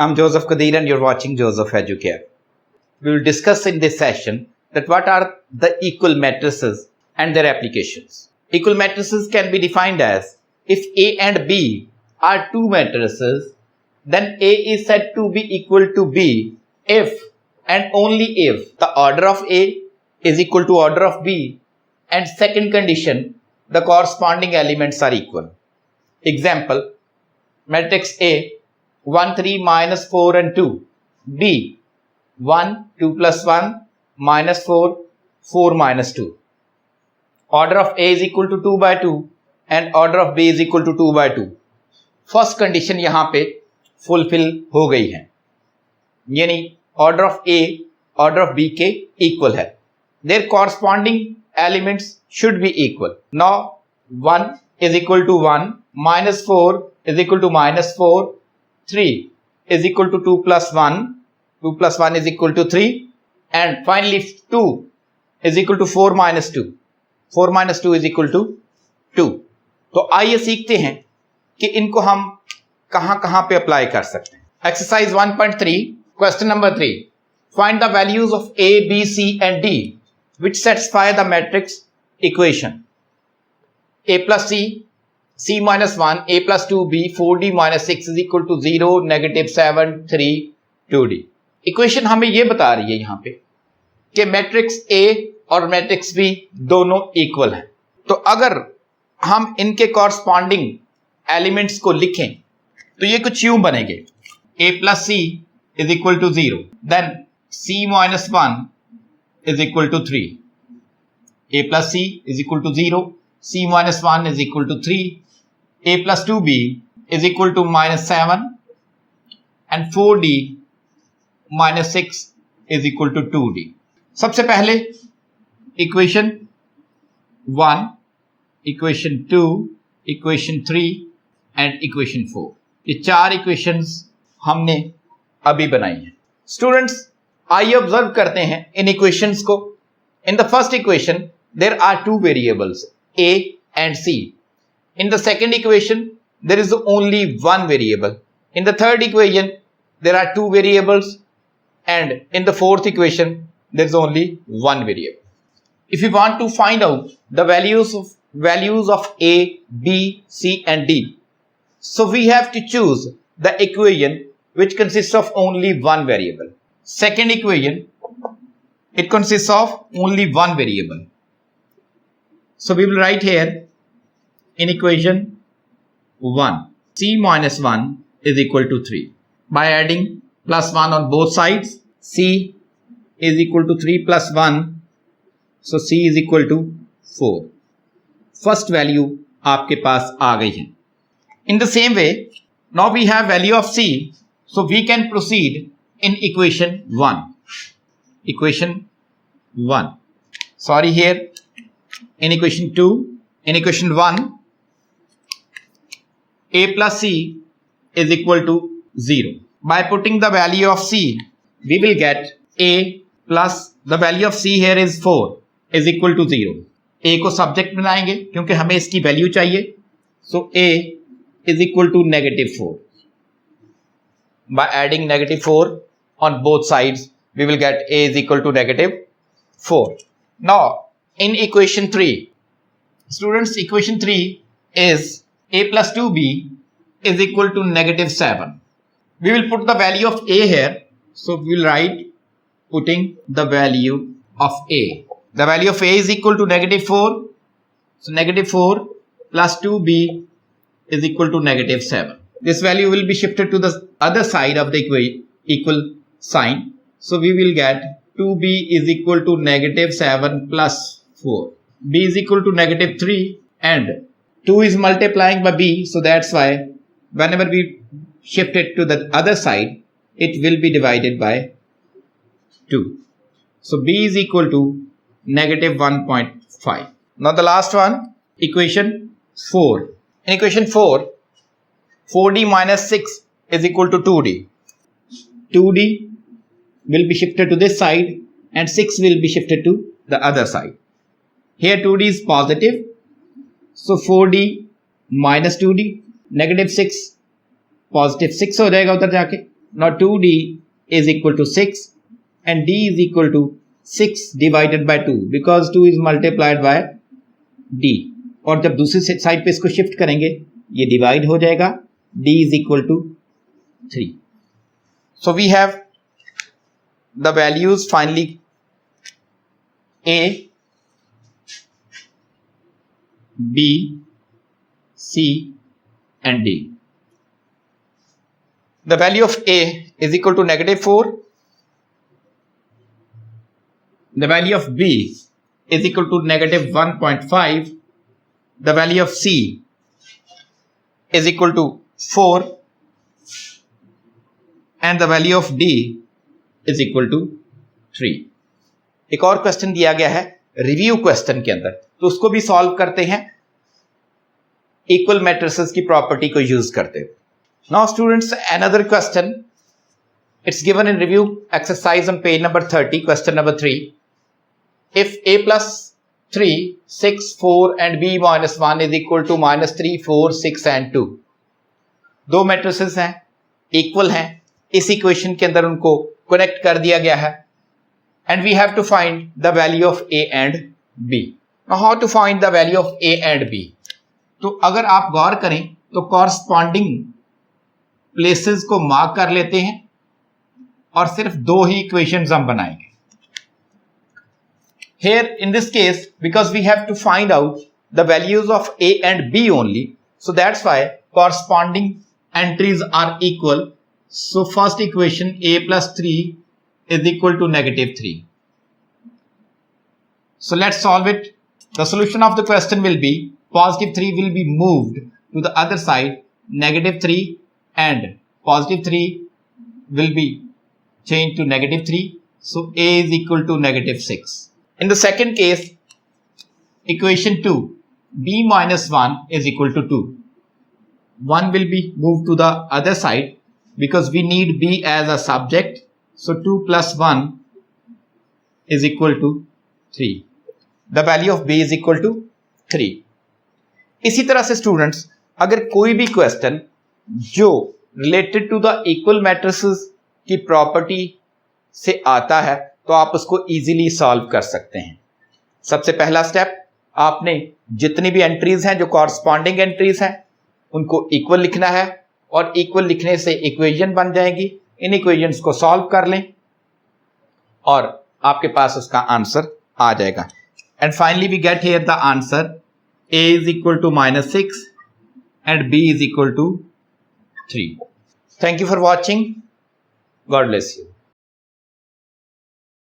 I'm Joseph Kadir and you're watching Joseph Educare. We will discuss in this session that what are the equal matrices and their applications. Equal matrices can be defined as if A and B are two matrices, then A is said to be equal to B if and only if the order of A is equal to order of B and second condition, the corresponding elements are equal. Example, matrix A 1, 3, minus 4 and 2. B 1, 2 plus 1, minus 4, 4 minus 2. Order of A is equal to 2 by 2 and order of B is equal to 2 by 2. First condition यहाँ पे fulfil हो गई है, यानी order of A order of B के equal है. Their corresponding elements should be equal. Now 1 is equal to 1, minus 4 is equal to minus 4, 3 is equal to 2 plus 1, 2 plus 1 is equal to 3, and finally 2 is equal to 4 minus 2, 4 minus 2 is equal to 2. तो आइए सीखते हैं कि इनको हम कहां पे apply कर सकते हैं. Exercise 1.3 question number 3. Find the values of A B C and D which satisfy the matrix equation a plus c, c minus 1, a plus 2b, 4d minus 6 is equal to 0, negative 7, 3, 2d. Equation हमें ये बता रही है यहाँ पे कि matrix a और matrix b दोनों इक्वल हैं. तो अगर हम इनके कॉरस्पॉन्डिंग एलिमेंट्स को लिखें तो ये कुछ यूं बनेंगे. a plus c is equal to 0, then c minus 1 is equal to 3. a plus c is equal to 0, c minus 1 is equal to 3, a plus 2b is equal to minus 7 and 4d minus 6 is equal to 2d. सबसे पहले equation 1, equation 2, equation 3 and equation 4, ये चार equations हमने अभी बनाई हैं. Students आइए observe करते हैं इन इक्वेशंस को. In the first equation there are two variables A and C. In the second equation, there is only one variable. In the third equation, there are two variables, and in the fourth equation, there is only one variable. If you want to find out the values of A, B, C, and D, so we have to choose the equation which consists of only one variable. Second equation, it consists of only one variable. So we will write here in equation 1, c minus 1 is equal to 3. By adding plus 1 on both sides, c is equal to 3 plus 1, so c is equal to 4. First value आपके पास आ गई है. In the same way, now we have value of c, so we can proceed in equation 1. Equation 1. Sorry here. In equation 2, in equation 1, a plus c is equal to 0. By putting the value of c, we will get a plus the value of c here is 4 is equal to 0. a को subject बनाएंगे क्योंकि हमें इसकी value चाहिए. So a is equal to negative 4. By adding negative 4 on both sides, we will get a is equal to negative 4. Now, in equation 3, students, equation 3 is a plus 2b is equal to negative 7. We will put the value of a here. So we will write putting the value of a. The value of a is equal to negative 4. So negative 4 plus 2b is equal to negative 7. This value will be shifted to the other side of the equal sign. So we will get 2b is equal to negative 7 plus 4. b is equal to negative 3 and 2 is multiplying by b, so that's why whenever we shift it to the other side, it will be divided by 2. So b is equal to negative 1.5. Now the last one, equation 4. In equation 4, 4d minus 6 is equal to 2d. 2d will be shifted to this side and 6 will be shifted to the other side. Here 2d is positive, so 4d minus 2d, negative 6 positive 6 हो जाएगा उधर जाके. Now 2d is equal to 6 and d is equal to 6 divided by 2 because 2 is multiplied by d. और जब दूसरी side पे इसको shift करेंगे ये डिवाइड हो जाएगा, d is equal to 3. So we have the values finally a, b, c and d. The value of a is equal to -4. The value of b is equal to -1.5. The value of c is equal to 4 and the value of d is equal to 3. एक और question दिया गया है review question के अंदर, तो उसको भी सॉल्व करते हैं इक्वल मैट्रिसेस की प्रॉपर्टी को यूज करते हुए. Now students, another question, it's given in review exercise on page number 30, question number 3. If a plus 3, 6, 4 and b minus 1 is equal to -3, 4, 6 and 2. दो मैट्रिसेस हैं, इक्वल हैं, इस इक्वेशन के अंदर उनको कनेक्ट कर दिया गया है and we have to find the value of a and b. Now how to find the value of a and b? तो अगर आप गौर करें तो कॉरस्पॉन्डिंग प्लेसेस को मार्क कर लेते हैं और सिर्फ दो ही इक्वेशंस हम बनाएंगे. Here in this case, because we have to find out the values of a and b only, so that's why corresponding entries are equal. So first equation a plus 3 is equal to -3. So let's solve it. The solution of the question will be +3 will be moved to the other side, -3 and +3 will be changed to -3. So a is equal to -6. In the second case, equation 2, b minus 1 is equal to 2. 1 will be moved to the other side because we need b as a subject. So 2 plus 1 is equal to 3. The value of b is equal to 3. इसी तरह से students, अगर कोई भी question जो related to the equal matrices की property से आता है तो आप उसको इजीली सॉल्व कर सकते हैं. सबसे पहला स्टेप, आपने जितनी भी एंट्रीज हैं जो कॉरस्पॉन्डिंग एंट्रीज हैं उनको इक्वल लिखना है और इक्वल लिखने से इक्वेशन बन जाएगी. इन इक्वेशंस को सॉल्व कर लें और आपके पास उसका आंसर आ जाएगा. And finally we get here the answer a is equal to -6 and b is equal to 3. Thank you for watching. God bless you.